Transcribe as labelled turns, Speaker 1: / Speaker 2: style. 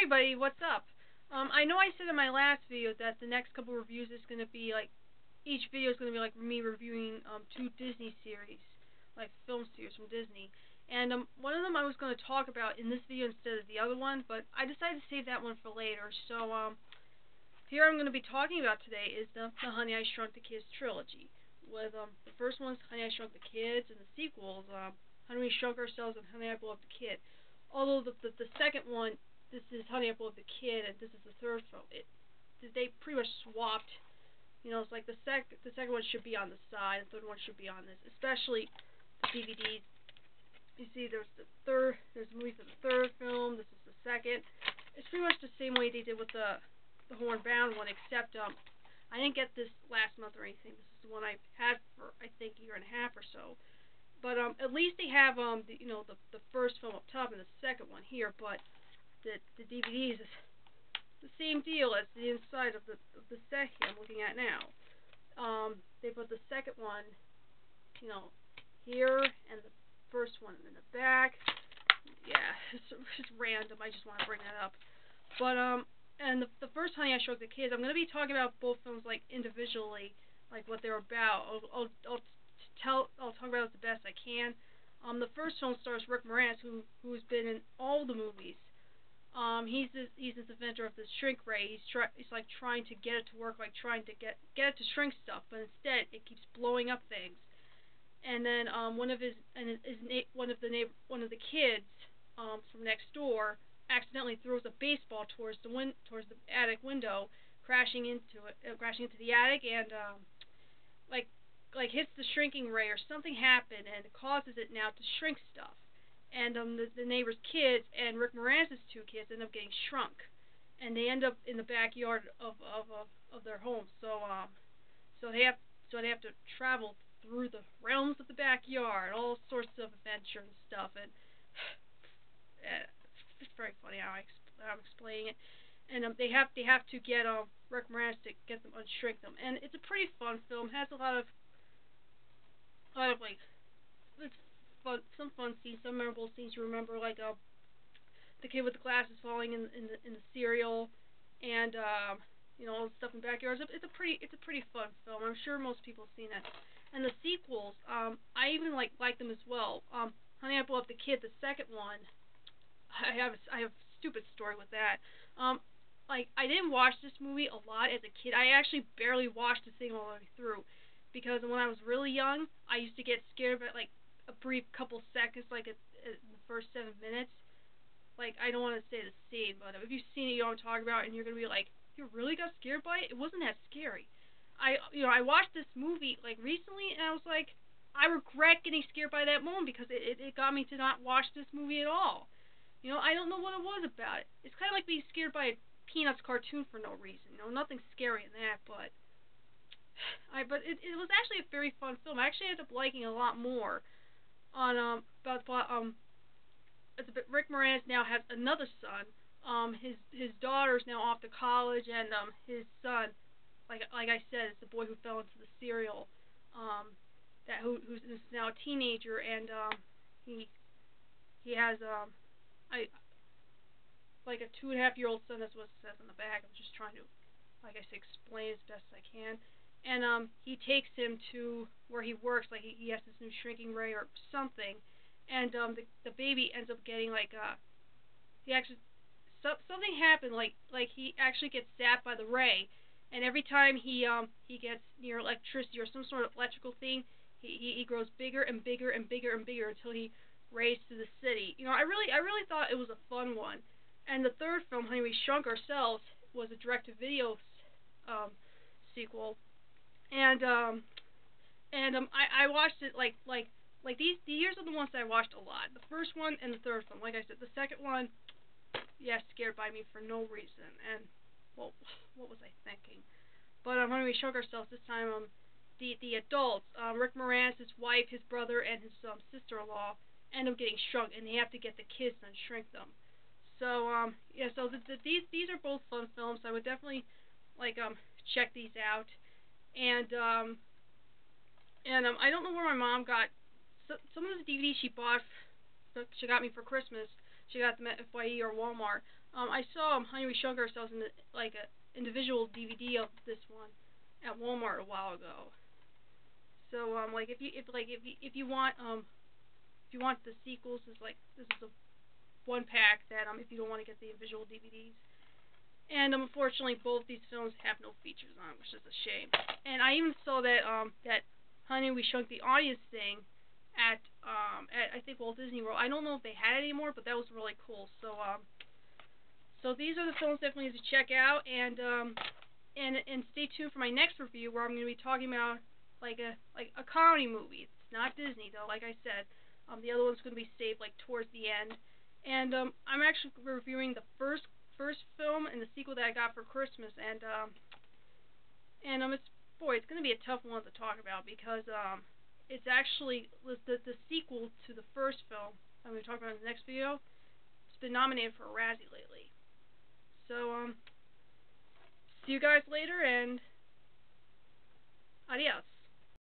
Speaker 1: everybody, what's up? I know I said in my last video that the next couple reviews is going to be like, each video is going to be like me reviewing two Disney series, like film series from Disney. And one of them I was going to talk about in this video instead of the other one, but I decided to save that one for later. So here I'm going to be talking about today is the Honey I Shrunk the Kids trilogy. With the first one's Honey I Shrunk the Kids, and the sequels, Honey We Shrunk Ourselves and Honey I Blew Up the Kid. Although the second one, this is Honey I Blew Up the Kid, and this is the third film. They pretty much swapped. You know, it's like the second one should be on the side, the third one should be on this. Especially the DVDs. You see, there's a movie for the third film. This is the second. It's pretty much the same way they did with the Horn-Bound one, except I didn't get this last month or anything. This is the one I had for I think a year and a half or so. But at least they have the first film up top and the second one here. But the DVDs is the same deal as the inside of the set here I'm looking at now. They put the second one, here, and the first one in the back. Yeah, it's random. I just want to bring that up. But and the first Honey I Shrunk the Kids, I'm going to be talking about both films like individually, like what they're about. I'll talk about it the best I can. The first film stars Rick Moranis, who's been in all the movies. He's this inventor of the shrink ray. He's like trying to get it to work, like trying to get it to shrink stuff, but instead it keeps blowing up things. And then one of the kids from next door accidentally throws a baseball towards the attic window, crashing into the attic, and like hits the shrinking ray or something happened, and it causes it now to shrink stuff. And the neighbor's kids and Rick Moranis' two kids end up getting shrunk, and they end up in the backyard of their home. So they have to travel through the realms of the backyard, all sorts of adventure and stuff, and it's very funny how I'm explaining it. And they have to get Rick Moranis to get them unshrink them, and it's a pretty fun film. It has a lot of like some fun scenes, some memorable scenes you remember, like the kid with the glasses falling in the cereal, and all the stuff in the backyard. It's a pretty fun film. I'm sure most people have seen it. And the sequels, I even like them as well. Honey I Blew Up the Kid, the second one. I have a stupid story with that. Like I didn't watch this movie a lot as a kid. I actually barely watched the thing all the way through, because when I was really young, I used to get scared by like a brief couple seconds, like in the first 7 minutes. Like, I don't want to say the scene, but if you've seen it, you know what I'm talking about, and you're gonna be like, you really got scared by it? It wasn't that scary. I watched this movie like recently, and I was like, I regret getting scared by that moment, because it got me to not watch this movie at all. I don't know what it was about it. It's kind of like being scared by a Peanuts cartoon for no reason. Nothing scary in that, but it was actually a very fun film. I actually ended up liking it a lot more. Rick Moranis now has another son. His daughter's now off to college, and his son, like I said, is the boy who fell into the cereal. Who's now a teenager, and he has like a 2.5-year-old son. That's what it says on the back. I'm just trying to, like I said, explain as best I can. And he takes him to where he works, like he has this new shrinking ray or something, and the baby ends up getting like something happened, like he actually gets zapped by the ray, and every time he gets near electricity or some sort of electrical thing, he grows bigger and bigger and bigger and bigger until he raised to the city. I really thought it was a fun one. And the third film, Honey We Shrunk Ourselves, was a direct-to-video sequel. And I watched it like these years are the ones that I watched a lot. The first one and the third film. Like I said, the second one, scared by me for no reason. And well, what was I thinking? But when we Shrunk Ourselves this time, the adults, Rick Moranis, his wife, his brother, and his sister-in-law end up getting shrunk, and they have to get the kids and shrink them. So so these are both fun films. I would definitely check these out. And I don't know where my mom got some of the DVDs she got me for Christmas. check out them at FYE or Walmart. I saw Honey We Shrunk Ourselves in the, like a individual DVD of this one at Walmart a while ago. So like if you want the sequels, this is a one pack that if you don't want to get the individual DVDs. And unfortunately, both these films have no features on, which is a shame. And I even saw that that Honey We Shrunk the Audience thing at I think Walt Disney World. I don't know if they had it anymore, but that was really cool. So so these are the films definitely to check out, and stay tuned for my next review where I'm going to be talking about like a comedy movie. It's not Disney though, like I said. The other one's going to be saved like towards the end. And I'm actually reviewing the first film and the sequel that I got for Christmas, and it's going to be a tough one to talk about because it's actually the sequel to the first film I'm going to talk about in the next video. It's been nominated for a Razzie lately. So see you guys later, and adios.